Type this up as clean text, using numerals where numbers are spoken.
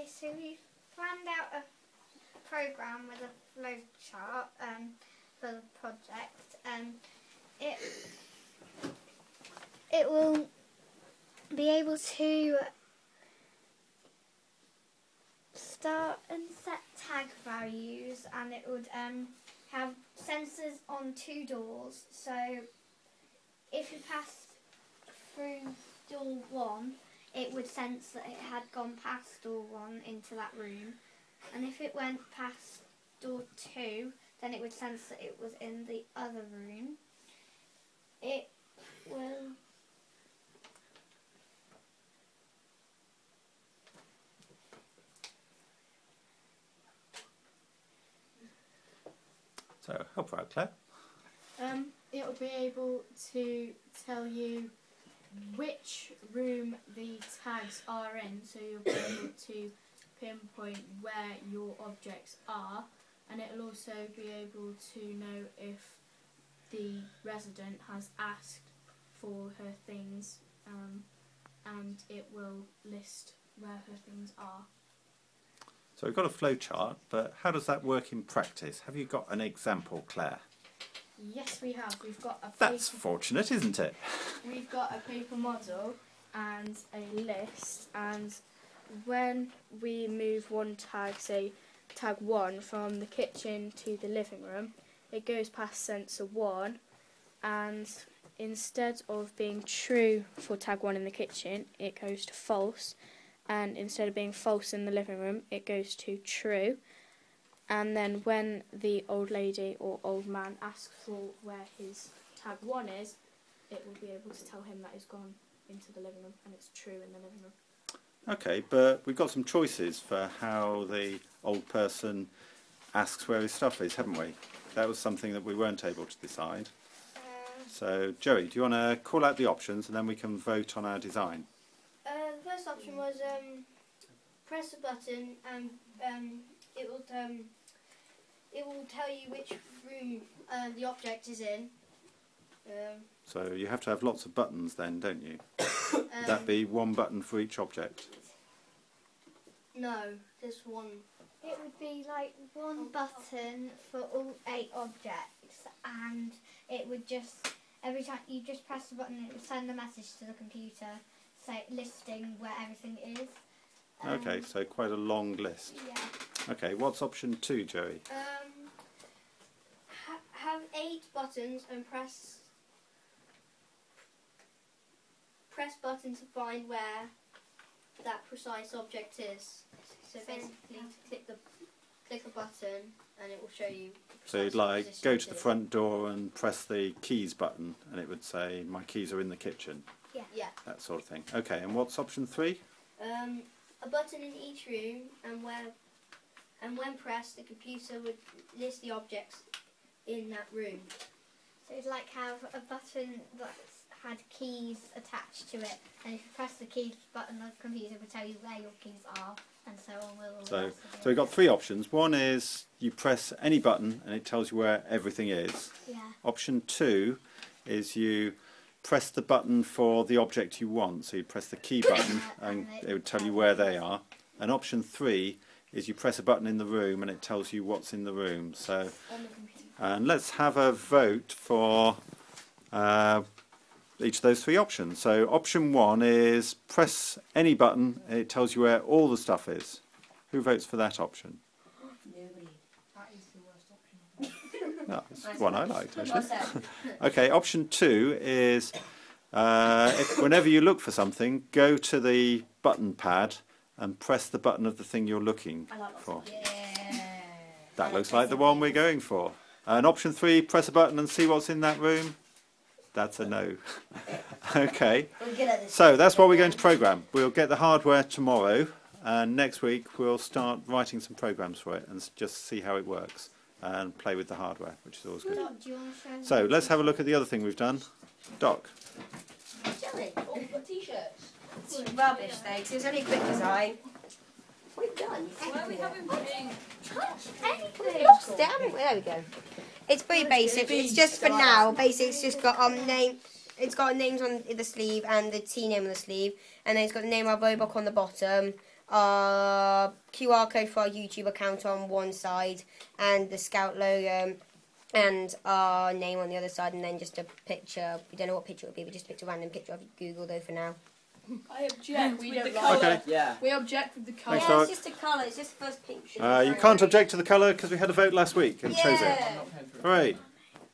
Okay, so we've planned out a programme with a flow chart for the project. It will be able to start and set tag values, and it would have sensors on 2 doors. So if you passed through door 1, it would sense that it had gone past door 1 into that room, and if it went past door 2, then it would sense that it was in the other room. It will So help her out, Claire. It will be able to tell you which room the tags are in, so you'll be able to pinpoint where your objects are, and it will also be able to know if the resident has asked for her things, and it will list where her things are. So we've got a flow chart, but how does that work in practice? Have you got an example, Claire? Yes, we have. We've got a That's fortunate, isn't it? We've got a paper model and a list, and when we move one tag, say tag 1, from the kitchen to the living room, it goes past sensor 1, and instead of being true for tag 1 in the kitchen, it goes to false, and instead of being false in the living room, it goes to true. And then when the old lady or old man asks for where his tag 1 is, it will be able to tell him that he's gone into the living room and it's true in the living room. Okay, but we've got some choices for how the old person asks where his stuff is, haven't we? That was something that we weren't able to decide. So, Joey, do you want to call out the options and then we can vote on our design? the first option was press a button and it will tell you which room the object is in. So you have to have lots of buttons then, don't you? Would that be one button for each object? No, just one. It would be like one button for all 8 objects, and it would just, every time you just press the button, it would send a message to the computer listing where everything is. Okay, so quite a long list. Yeah. Okay, what's option 2, Joey? Have 8 buttons and press button to find where that precise object is. So basically, click a button and it will show you. So you'd like go to the front door and press the keys button, and it would say my keys are in the kitchen. Yeah. Yeah. That sort of thing. Okay, and what's option 3? A button in each room, and when pressed, the computer would list the objects in that room. So it'd like have a button that's had keys attached to it, and if you press the keys button, the computer will tell you where your keys are, and so on. So we've got 3 options. One is you press any button and it tells you where everything is. Yeah. Option 2 is you press the button for the object you want. So you press the key button and it would tell you where they are. And option 3 is you press a button in the room and it tells you what's in the room. So, and let's have a vote for each of those 3 options. So option 1 is press any button and it tells you where all the stuff is. Who votes for that option? Nobody. That is the worst option. No, it's one I liked actually. Okay, option 2 is whenever you look for something, go to the button pad and press the button of the thing you're looking for. That looks like the one we're going for. And option 3, press a button and see what's in that room. That's a no. Okay, so that's what we're going to program. We'll get the hardware tomorrow, and next week we'll start writing some programs for it and just see how it works and play with the hardware, which is always good. So let's have a look at the other thing we've done. Doc. Jelly. Oh, t-shirts. It's rubbish, though, 'cause it's only a quick design. What have you done? Why are we having pink? There we go. It's pretty basic. It's just for now. Basic. It's just got name. It's got names on the sleeve and the team name on the sleeve, and then it's got the name of our robot on the bottom, our QR code for our YouTube account on one side, and the Scout logo, and our name on the other side, and then just a picture. We don't know what picture it would be, but just picked a random picture of Google though for now. I object. We don't like Okay. it. Yeah. We object with the colour. Thanks, Yeah, Mark. it's just a colour. It's just the first picture. You can't object to the colour because we had a vote last week and chose it. Yeah. Right.